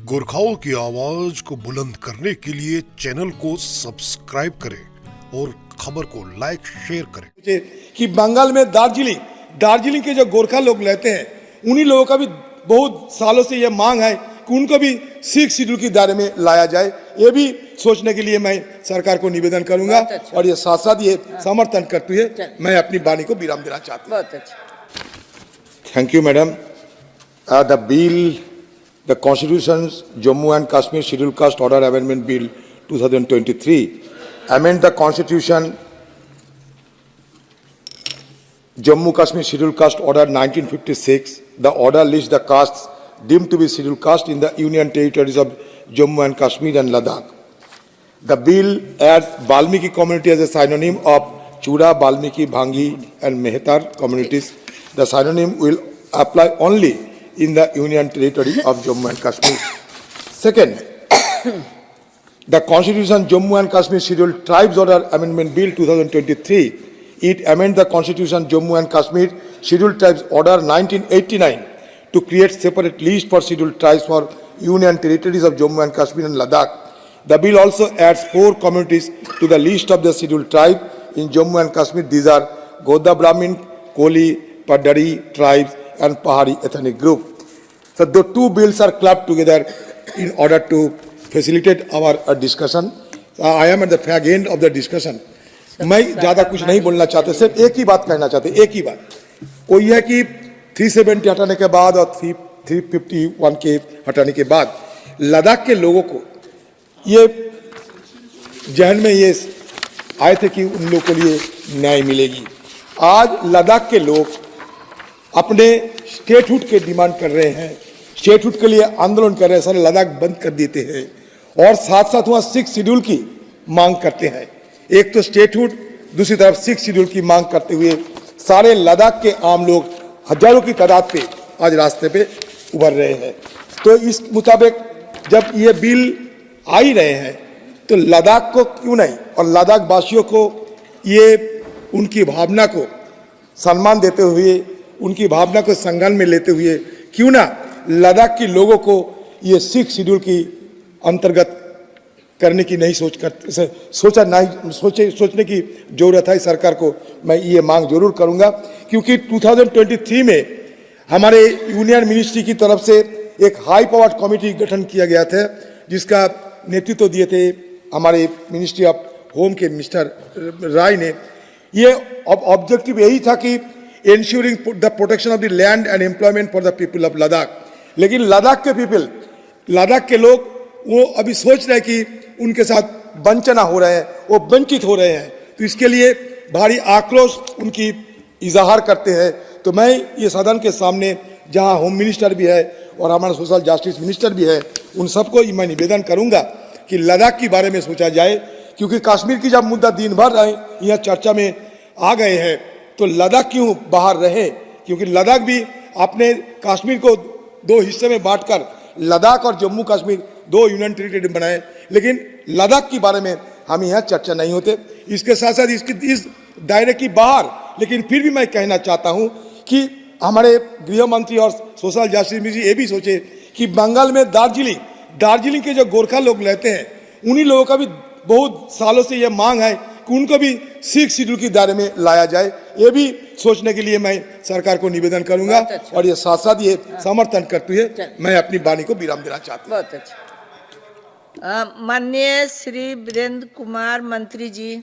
गोरखाओं की आवाज को बुलंद करने के लिए चैनल को सब्सक्राइब करें और खबर को लाइक शेयर करें। कि बंगाल में दार्जिलिंग के जो गोरखा लोग रहते हैं, उन्हीं लोगों का भी बहुत सालों से यह मांग है कि उनको भी 6 शेड्यूल के दायरे में लाया जाए। ये भी सोचने के लिए मैं सरकार को निवेदन करूंगा और ये साथ साथ ये समर्थन करते हुए मैं अपनी वाणी को विराम देना चाहता हूँ। Thank you madam. The bill, the Constitution's Jammu and Kashmir Scheduled Caste Order Amendment Bill 2023 amend the Constitution Jammu Kashmir Scheduled Caste Order 1956. The order lists the castes deemed to be scheduled caste in the Union Territories of Jammu and Kashmir and Ladakh. The bill adds Valmiki community as a synonym of Chura, Valmiki, Bhangi and Mehtar communities. The synonym will apply only in the Union Territory of Jammu and Kashmir. Second, the Constitution Jammu and Kashmir Scheduled Tribes Order Amendment Bill 2023, it amends the Constitution Jammu and Kashmir Scheduled Tribes Order 1989 to create separate list for scheduled tribes for Union Territories of Jammu and Kashmir and Ladakh. The bill also adds 4 communities to the list of the scheduled tribe in Jammu and Kashmir. These are Godda Brahmin, Koli, Padari tribes and Pahari ethnic group. So the two bills are clubbed together in order to facilitate our discussion. I am at the fag end of the discussion. मैं ज़्यादा कुछ नहीं बोलना चाहता, सिर्फ एक ही बात कहना चाहते, एक ही बात, वो ये है कि 370 हटाने के बाद और 351 के हटाने के बाद लद्दाख के लोगों को ये जहन में ये आए थे कि उन लोगों के लिए न्याय मिलेगी। आज लद्दाख के लोग अपने स्टेटहुड के डिमांड कर रहे हैं, स्टेटहुड के लिए आंदोलन कर रहे हैं, सारे लद्दाख बंद कर देते हैं और साथ साथ वहाँ 6 शेड्यूल की मांग करते हैं। एक तो स्टेटहुड, दूसरी तरफ 6 शेड्यूल की मांग करते हुए सारे लद्दाख के आम लोग हजारों की तादाद पे आज रास्ते पे उभर रहे हैं। तो इस मुताबिक जब ये बिल आ ही रहे हैं तो लद्दाख को क्यों नहीं, और लद्दाख वासियों को ये उनकी भावना को सम्मान देते हुए, उनकी भावना को संज्ञान में लेते हुए क्यों ना लद्दाख के लोगों को ये 6 शेड्यूल की अंतर्गत करने की नहीं सोचने की जरूरत है। सरकार को मैं ये मांग जरूर करूंगा, क्योंकि 2023 में हमारे यूनियन मिनिस्ट्री की तरफ से एक हाई पावर्ड कमेटी गठन किया गया था, जिसका नेतृत्व दिए थे हमारे मिनिस्ट्री ऑफ होम के मिस्टर राय ने। ये ऑब्जेक्टिव यही था कि ensuring the protection of the land and employment for the people of Ladakh. लेकिन लद्दाख के पीपल, लद्दाख के लोग वो अभी सोच रहे हैं कि उनके साथ वंचना हो रहे हैं, वो वंचित हो रहे हैं, तो इसके लिए भारी आक्रोश उनकी इजहार करते हैं। तो मैं ये सदन के सामने, जहां होम मिनिस्टर भी है और हमारा सोशल जस्टिस मिनिस्टर भी है, उन सबको मैं निवेदन करूंगा कि लद्दाख के बारे में सोचा जाए, क्योंकि कश्मीर की जब मुद्दा दिन भर यहाँ चर्चा में आ गए हैं तो लद्दाख क्यों बाहर रहे, क्योंकि लद्दाख भी अपने कश्मीर को 2 हिस्से में बांटकर लद्दाख और जम्मू कश्मीर 2 यूनियन टेरिटरी बनाए, लेकिन लद्दाख के बारे में हम यहाँ चर्चा नहीं होते। इसके साथ साथ इस दायरे की बाहर, लेकिन फिर भी मैं कहना चाहता हूँ कि हमारे गृह मंत्री और सोशल जस्टिस मिनिस्टर ये भी सोचे कि बंगाल में दार्जिलिंग के जो गोरखा लोग रहते हैं, उन्हीं लोगों का भी बहुत सालों से ये मांग है कि उनको भी 6 शेड्यूल के दायरे में लाया जाए। ये भी सोचने के लिए मैं सरकार को निवेदन करूंगा और ये साथ साथ ये समर्थन करते हुए मैं अपनी वाणी को विराम देना चाहता हूँ। बहुत अच्छा। माननीय श्री वीरेंद्र कुमार मंत्री जी।